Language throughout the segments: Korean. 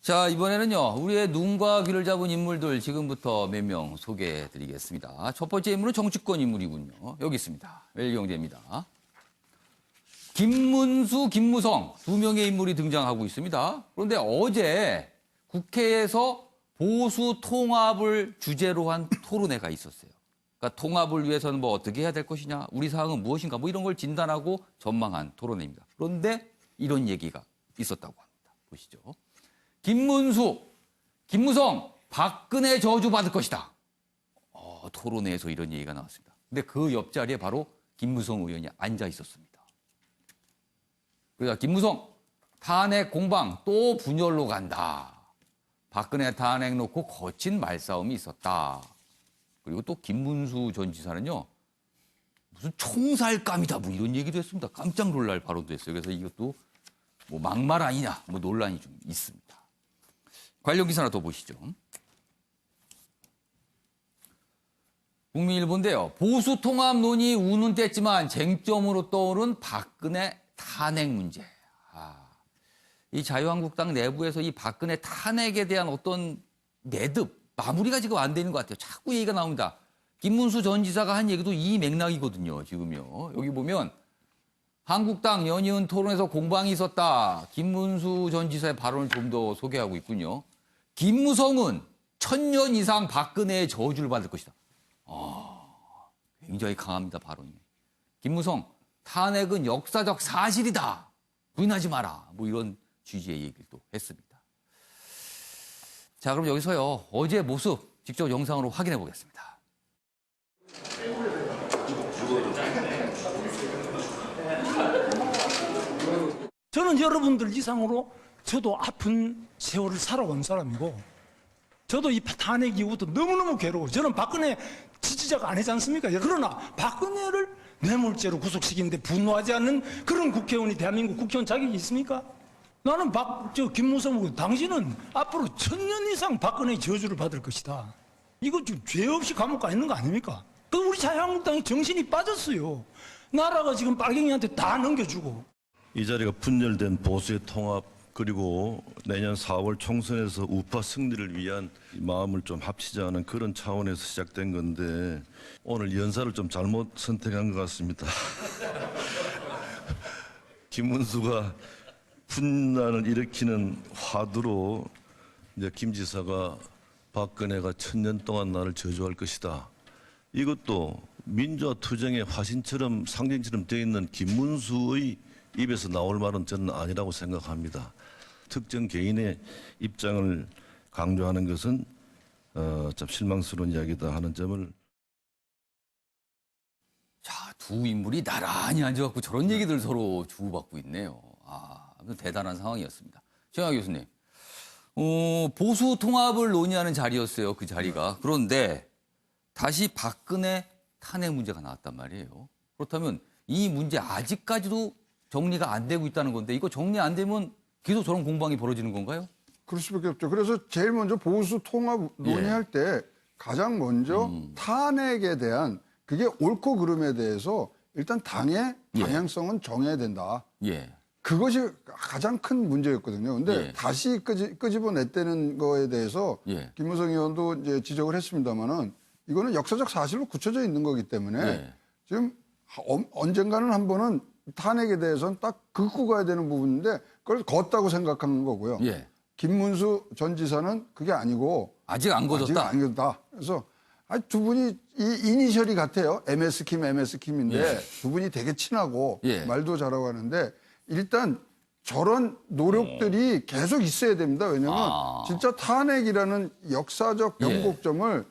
자, 이번에는요, 우리의 눈과 귀를 잡은 인물들 지금부터 몇 명 소개해 드리겠습니다. 첫 번째 인물은 정치권 인물이군요. 여기 있습니다. 매일경제입니다. 김문수, 김무성 두 명의 인물이 등장하고 있습니다. 그런데 어제 국회에서 보수 통합을 주제로 한 토론회가 있었어요. 그러니까 통합을 위해서는 뭐 어떻게 해야 될 것이냐, 우리 사항은 무엇인가, 뭐 이런 걸 진단하고 전망한 토론회입니다. 그런데 이런 얘기가 있었다고 합니다. 보시죠. 김문수, 김무성, 박근혜 저주 받을 것이다. 토론회에서 이런 얘기가 나왔습니다. 근데 그 옆자리에 바로 김무성 의원이 앉아 있었습니다. 그래서 김무성, 탄핵 공방 또 분열로 간다. 박근혜 탄핵 놓고 거친 말싸움이 있었다. 그리고 또 김문수 전 지사는요, 무슨 총살감이다, 뭐 이런 얘기도 했습니다. 깜짝 놀랄 발언도 했어요. 그래서 이것도 뭐 막말 아니냐, 뭐 논란이 좀 있습니다. 관련 기사 하나 더 보시죠. 국민일보인데요. 보수 통합 논의 우는 뗐지만 쟁점으로 떠오른 박근혜 탄핵 문제. 이 자유한국당 내부에서 이 박근혜 탄핵에 대한 어떤 매듭, 마무리가 지금 안 되는 것 같아요. 자꾸 얘기가 나옵니다. 김문수 전 지사가 한 얘기도 이 맥락이거든요, 지금요. 여기 보면 한국당 연이은 토론에서 공방이 있었다. 김문수 전 지사의 발언을 좀 더 소개하고 있군요. 김무성은 1000년 이상 박근혜의 저주를 받을 것이다. 굉장히 강합니다, 발언이. 김무성, 탄핵은 역사적 사실이다. 부인하지 마라. 뭐 이런 취지의 얘기를 또 했습니다. 자, 그럼 여기서요, 어제 모습 직접 영상으로 확인해 보겠습니다. 저는 여러분들 이상으로 저도 아픈 세월을 살아온 사람이고, 저도 이 탄핵 이후부터 너무너무 괴로워. 저는 박근혜 지지자가 아니지 않습니까? 그러나 박근혜를 뇌물죄로 구속시키는데 분노하지 않는 그런 국회의원이 대한민국 국회의원 자격이 있습니까? 나는 김무성, 당신은 앞으로 1000년 이상 박근혜의 저주를 받을 것이다. 이거 지금 죄 없이 감옥 가 있는 거 아닙니까? 우리 자유한국당이 정신이 빠졌어요. 나라가 지금 빨갱이한테 다 넘겨주고. 이 자리가 분열된 보수의 통합, 그리고 내년 4월 총선에서 우파 승리를 위한 마음을 좀 합치자는 그런 차원에서 시작된 건데, 오늘 연사를 좀 잘못 선택한 것 같습니다. 김문수가 분란을 일으키는 화두로 이제 김 지사가 박근혜가 1000년 동안 나를 저주할 것이다. 이것도 민주화 투쟁의 화신처럼 상징처럼 되어 있는 김문수의 입에서 나올 말은 저는 아니라고 생각합니다. 특정 개인의 입장을 강조하는 것은 참 실망스러운 이야기다 하는 점을. 자, 두 인물이 나란히 앉아갖고 저런 얘기들 서로 주고받고 있네요. 대단한 상황이었습니다. 최영하 교수님, 보수 통합을 논의하는 자리였어요, 그 자리가. 그런데 다시 박근혜 탄핵 문제가 나왔단 말이에요. 그렇다면 이 문제 아직까지도 정리가 안 되고 있다는 건데, 이거 정리 안 되면 계속 저런 공방이 벌어지는 건가요? 그럴 수밖에 없죠. 그래서 제일 먼저 보수 통합 논의할 때 가장 먼저 탄핵에 대한 그게 옳고 그름에 대해서 일단 당의 방향성은 정해야 된다. 그것이 가장 큰 문제였거든요. 근데 다시 끄집어냈다는 거에 대해서 김무성 의원도 이제 지적을 했습니다만은 이거는 역사적 사실로 굳혀져 있는 거기 때문에 지금 언젠가는 한 번은 탄핵에 대해서는 딱 긋고 가야 되는 부분인데 그걸 걷다고 생각하는 거고요. 김문수 전 지사는 그게 아니고 아직 안 걷었다. 아직 안 걷었다. 그래서 두 분이 이 이니셜이 같아요. MS킴인데 두 분이 되게 친하고 말도 잘하고 하는데 일단 저런 노력들이 계속 있어야 됩니다. 왜냐하면 진짜 탄핵이라는 역사적 변곡점을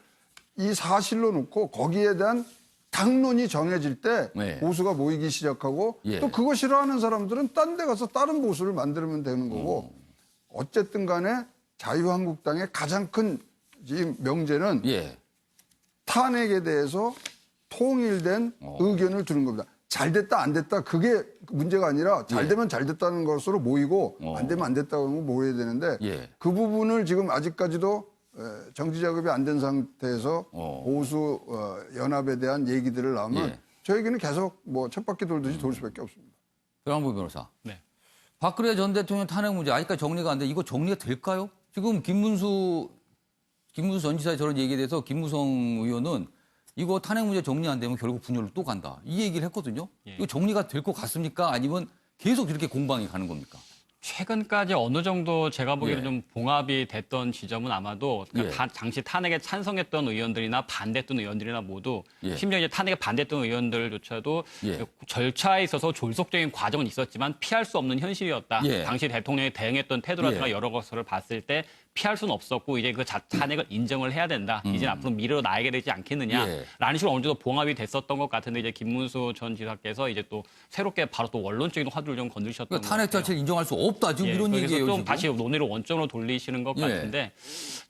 이 사실로 놓고 거기에 대한 당론이 정해질 때 보수가 모이기 시작하고 또 그거 싫어하는 사람들은 딴 데 가서 다른 보수를 만들면 되는 거고 어쨌든 간에 자유한국당의 가장 큰 지금 명제는 탄핵에 대해서 통일된 의견을 두는 겁니다. 잘 됐다 안 됐다 그게 문제가 아니라 잘 되면 잘 됐다는 것으로 모이고 안 되면 안 됐다고 하는 거 모여야 되는데 그 부분을 지금 아직까지도 정치 작업이 안 된 상태에서 보수 연합에 대한 얘기들을 나오면 저에게는 계속 뭐 쳇바퀴 돌듯이 돌 수밖에 없습니다. 변환부 변호사. 박근혜 전 대통령 탄핵 문제 아직까지 정리가 안 돼. 이거 정리가 될까요? 지금 김문수 전 지사의 저런 얘기에 대해서 김무성 의원은 이거 탄핵 문제 정리 안 되면 결국 분열로 또 간다. 이 얘기를 했거든요. 예. 이거 정리가 될 것 같습니까? 아니면 계속 이렇게 공방이 가는 겁니까? 최근까지 어느 정도 제가 보기에는 예. 좀 봉합이 됐던 지점은 아마도 그러니까 예. 당시 탄핵에 찬성했던 의원들이나 반대했던 의원들이나 모두 예. 심지어 이제 탄핵에 반대했던 의원들조차도 예. 절차에 있어서 졸속적인 과정은 있었지만 피할 수 없는 현실이었다. 예. 당시 대통령이 대응했던 태도라든가 예. 여러 것을 봤을 때 피할 수는 없었고 이제 그 탄핵을 인정을 해야 된다. 이제 앞으로 미래로 나아가게 되지 않겠느냐라는 예. 식으로 어느 정도 봉합이 됐었던 것 같은데 이제 김문수 전 지사께서 이제 또 새롭게 바로 또 원론적인 화두를 좀 건드리셨던 그러니까 것 탄핵 같아요. 자체를 인정할 수 없다. 지금 예, 이런 그래서 얘기예요. 좀 지금. 다시 논의를 원점으로 돌리시는 것 예. 같은데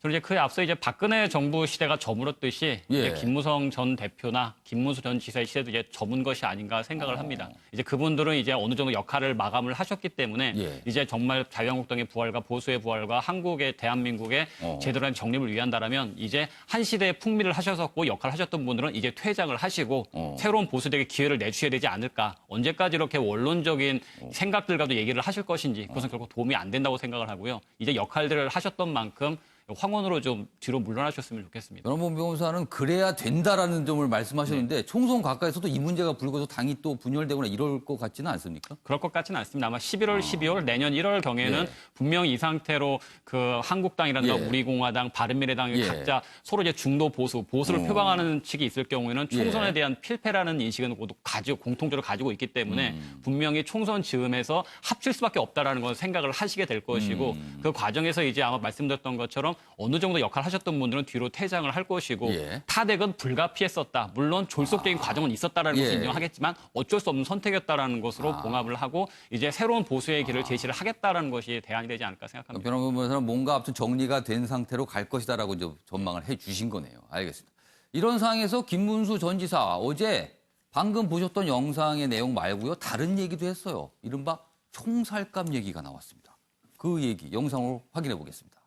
저는 이제 그에 앞서 이제 박근혜 정부 시대가 저물었듯이 예. 이제 김무성 전 대표나 김문수 전 지사의 시대도 이제 저문 것이 아닌가 생각을 합니다. 이제 그분들은 이제 어느 정도 역할을 마감을 하셨기 때문에 예. 이제 정말 자유한국당의 부활과 보수의 부활과 한국의 대한민국의 제대로 된 정립을 위한다라면 이제 한 시대의 풍미를 하셨었고 역할을 하셨던 분들은 이제 퇴장을 하시고 새로운 보수들에게 기회를 내주셔야 되지 않을까. 언제까지 이렇게 원론적인 생각들과도 얘기를 하실 것인지 그것은 결국 도움이 안 된다고 생각을 하고요. 이제 역할들을 하셨던 만큼 황혼으로 좀 뒤로 물러나셨으면 좋겠습니다. 변호범 변호사는 그래야 된다라는 점을 말씀하셨는데 총선 가까이서도 이 문제가 불거져 당이 또 분열되거나 이럴 것 같지는 않습니까? 그럴 것 같지는 않습니다. 아마 11월, 12월, 내년 1월 경에는 예. 분명히 이 상태로 그 한국당이라든가 예. 우리공화당, 바른미래당이 예. 각자 서로 이제 중도 보수를 표방하는 측이 있을 경우에는 총선에 예. 대한 필패라는 인식은 모두 공통적으로 가지고 있기 때문에 분명히 총선 즈음에서 합칠 수밖에 없다라는 건 생각을 하시게 될 것이고 그 과정에서 이제 아마 말씀드렸던 것처럼 어느 정도 역할을 하셨던 분들은 뒤로 퇴장을 할 것이고 예. 탄핵은 불가피했었다. 물론 졸속적인 과정은 있었다라는 예. 것을 인정하겠지만 어쩔 수 없는 선택이었다라는 것으로 봉합을 하고 이제 새로운 보수의 길을 제시를 하겠다라는 것이 대안이 되지 않을까 생각합니다. 변호범 변호사는 뭔가 아무튼 정리가 된 상태로 갈 것이다라고 이제 전망을 해 주신 거네요. 알겠습니다. 이런 상황에서 김문수 전 지사 어제 방금 보셨던 영상의 내용 말고요. 다른 얘기도 했어요. 이른바 총살감 얘기가 나왔습니다. 그 얘기 영상으로 확인해 보겠습니다.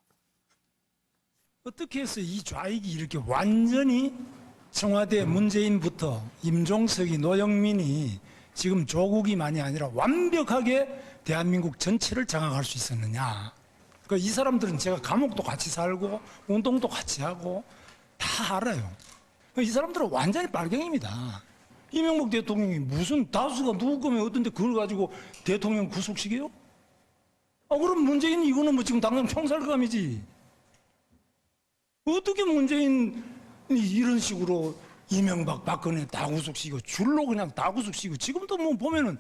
어떻게 해서 이 좌익이 이렇게 완전히 청와대 문재인부터 임종석이 노영민이 지금 조국이만이 아니라 완벽하게 대한민국 전체를 장악할 수 있었느냐. 그 이 사람들은 제가 감옥도 같이 살고 운동도 같이 하고 다 알아요. 이 사람들은 완전히 빨갱입니다. 이명박 대통령이 무슨 다수가 누구 거면 어떤데 그걸 가지고 대통령 구속시켜요? 그럼 문재인 이거는 뭐 지금 당장 총살감이지. 어떻게 문재인이 이런 식으로 이명박, 박근혜 다 구속시키고 줄로 그냥 다 구속시키고 지금도 뭐 보면은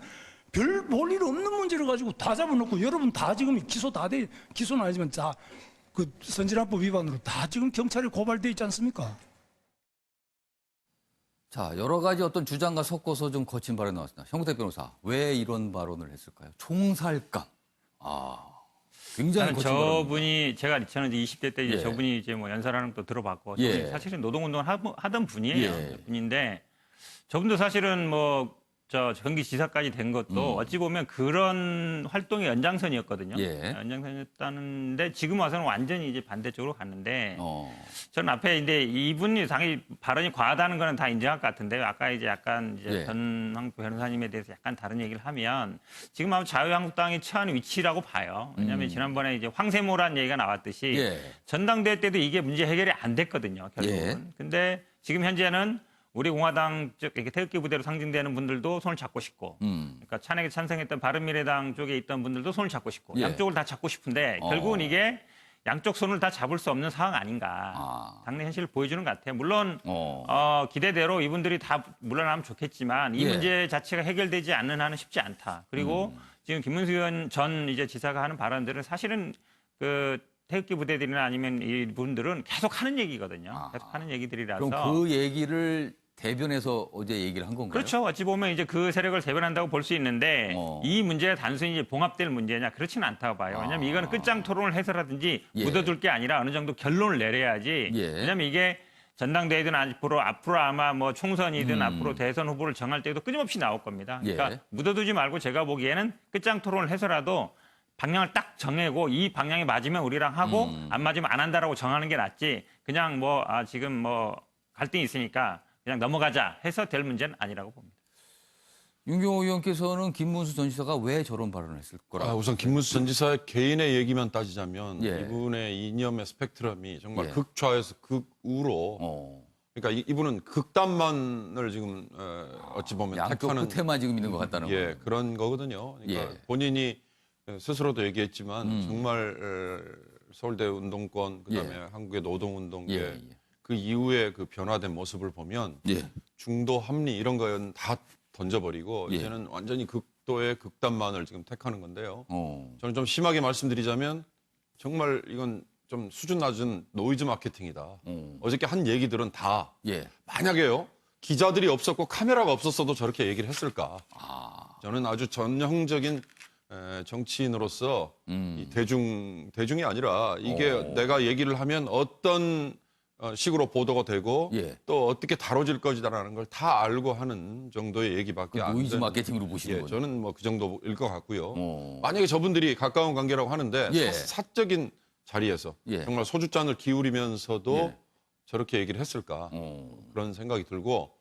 별 볼 일 없는 문제를 가지고 다 잡아놓고 여러분 다 지금 기소는 아니지만 다 그 선진화법 위반으로 다 지금 경찰에 고발돼 있지 않습니까? 자, 여러 가지 어떤 주장과 섞어서 좀 거친 발언이 나왔습니다. 형태 변호사, 왜 이런 발언을 했을까요? 총살감. 굉장히 거친 발언. 저분이 저는 이제 20대 때 이제 예. 저분이 이제 뭐 연설하는 거 들어봤고 예. 저분이 사실은 노동운동을 하던 분이에요. 예. 분인데 저분도 사실은 뭐 경기지사까지 된 것도 어찌 보면 그런 활동의 연장선이었거든요. 예. 연장선이었다는데 지금 와서는 완전히 이제 반대쪽으로 갔는데 저는 앞에 이제 이분이 당연히 발언이 과하다는 거는 다 인정할 것 같은데 아까 이제 약간 이제 예. 전황 변호사님에 대해서 약간 다른 얘기를 하면 지금 아마 자유한국당이 처한 위치라고 봐요. 왜냐하면 지난번에 이제 황세모란 얘기가 나왔듯이 예. 전당대회 때도 이게 문제 해결이 안 됐거든요. 결국은. 예. 근데 지금 현재는 우리 공화당 쪽 이렇게 태극기 부대로 상징되는 분들도 손을 잡고 싶고, 그러니까 탄핵에 찬성했던 바른미래당 쪽에 있던 분들도 손을 잡고 싶고, 예. 양쪽을 다 잡고 싶은데 결국은 이게 양쪽 손을 다 잡을 수 없는 상황 아닌가. 당내 현실을 보여주는 것 같아요. 물론 기대대로 이분들이 다 물러나면 좋겠지만 이 예. 문제 자체가 해결되지 않는 한은 쉽지 않다. 그리고 지금 김문수 의원 전 이제 지사가 하는 발언들은 사실은 그 태극기 부대들이나 아니면 이분들은 계속 하는 얘기거든요. 계속 하는 얘기들이라서. 그럼 그 얘기를 대변해서 어제 얘기를 한 건가요? 그렇죠. 어찌 보면 이제 그 세력을 대변한다고 볼 수 있는데 이 문제가 단순히 이제 봉합될 문제냐 그렇지는 않다고 봐요. 왜냐하면 이거는 끝장 토론을 해서라든지 예. 묻어둘 게 아니라 어느 정도 결론을 내려야지. 예. 왜냐하면 이게 전당대회든 앞으로 아마 뭐 총선이든 앞으로 대선 후보를 정할 때도 끊임없이 나올 겁니다. 그러니까 예. 묻어두지 말고 제가 보기에는 끝장 토론을 해서라도 방향을 딱 정하고 이 방향이 맞으면 우리랑 하고 안 맞으면 안 한다라고 정하는 게 낫지. 그냥 지금 갈등이 있으니까 그냥 넘어가자 해서 될 문제는 아니라고 봅니다. 윤경호 의원께서는 김문수 전 지사가 왜 저런 발언을 했을 거라고? 우선 김문수 전 지사의 개인의 얘기만 따지자면 예. 이분의 이념의 스펙트럼이 정말 예. 극좌에서 극우로 그러니까 이분은 극단만을 지금 어찌 보면 양쪽 택하는 끝에만 지금 있는 것 같다는 거예요. 예, 그런 거거든요. 그러니까 예. 본인이 스스로도 얘기했지만 정말 서울대 운동권 그다음에 한국의 노동운동계 예. 그 이후에 그 변화된 모습을 보면 예. 중도 합리 이런 거는 다 던져버리고 예. 이제는 완전히 극도의 극단만을 지금 택하는 건데요. 어. 저는 좀 심하게 말씀드리자면 정말 이건 좀 수준 낮은 노이즈 마케팅이다. 어저께 한 얘기들은 다 예. 만약에요 기자들이 없었고 카메라가 없었어도 저렇게 얘기를 했을까? 저는 아주 전형적인 정치인으로서 이 대중이 아니라 이게 내가 얘기를 하면 어떤 식으로 보도가 되고 예. 또 어떻게 다뤄질 것이다라는 걸 다 알고 하는 정도의 얘기밖에 안 노이즈 되는. 마케팅으로 보시는 예, 거죠. 저는 뭐 그 정도일 것 같고요. 어. 만약에 저분들이 가까운 관계라고 하는데 예. 사적인 자리에서 예. 정말 소주잔을 기울이면서도 예. 저렇게 얘기를 했을까 그런 생각이 들고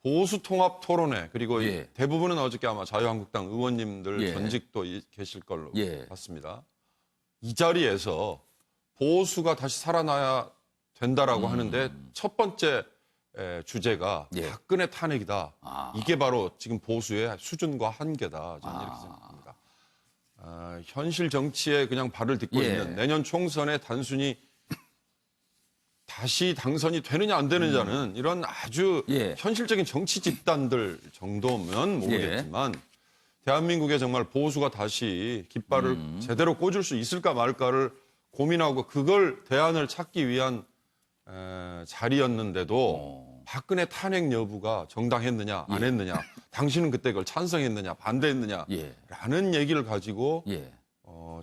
보수 통합 토론회 그리고 예. 대부분은 어저께 아마 자유한국당 의원님들 예. 전직도 계실 걸로 예. 봤습니다. 이 자리에서 보수가 다시 살아나야 된다라고 하는데 첫 번째 주제가 예. 박근혜 탄핵이다. 이게 바로 지금 보수의 수준과 한계다. 저는 이렇게 생각합니다. 현실 정치에 그냥 발을 딛고 예. 있는 내년 총선에 단순히 다시 당선이 되느냐 안 되느냐는 이런 아주 예. 현실적인 정치 집단들 정도면 모르겠지만 대한민국에 정말 보수가 다시 깃발을 제대로 꽂을 수 있을까 말까를 고민하고 그걸 대안을 찾기 위한 자리였는데도 박근혜 탄핵 여부가 정당했느냐 안 했느냐 당신은 그때 그걸 찬성했느냐 반대했느냐 예. 라는 얘기를 가지고 예.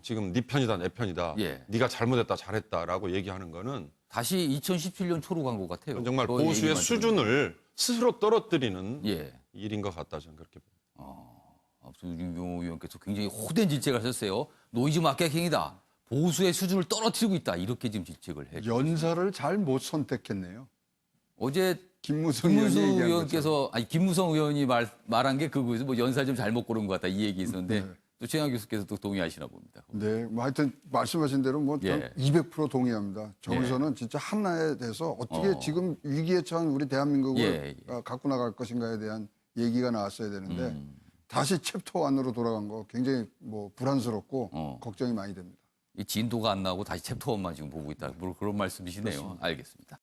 지금 네 편이다 내 편이다 예. 네가 잘못했다 잘했다라고 얘기하는 거는 다시 2017년 초로 간 것 같아요. 정말 그 보수의 얘기만 수준을 스스로 떨어뜨리는 예. 일인 것 같다 저는 그렇게 봅니다. 아무튼 윤경호 의원께서 굉장히 호된 질책을 하셨어요. 노이즈 마케팅이다. 보수의 수준을 떨어뜨리고 있다. 이렇게 지금 질책을 했죠. 연사를 잘 못 선택했네요. 어제 김무성 김문수 의원이 얘기한 의원께서 아니 김무성 의원이 말한 게 그거에서 뭐 연사 좀 잘못 고른 것 같다 이 얘기 있었는데 또 최양 교수께서 또 동의하시나 봅니다. 네, 뭐 하여튼 말씀하신 대로 뭐 예. 200% 동의합니다. 저기서는 진짜 하나에 대해서 어떻게 지금 위기에 처한 우리 대한민국을 갖고 나갈 것인가에 대한 얘기가 나왔어야 되는데 다시 챕터 1으로 돌아간 거 굉장히 뭐 불안스럽고 걱정이 많이 됩니다. 이 진도가 안 나고 다시 챕터 1만 지금 보고 있다. 뭐 그런 말씀이시네요. 알겠습니다.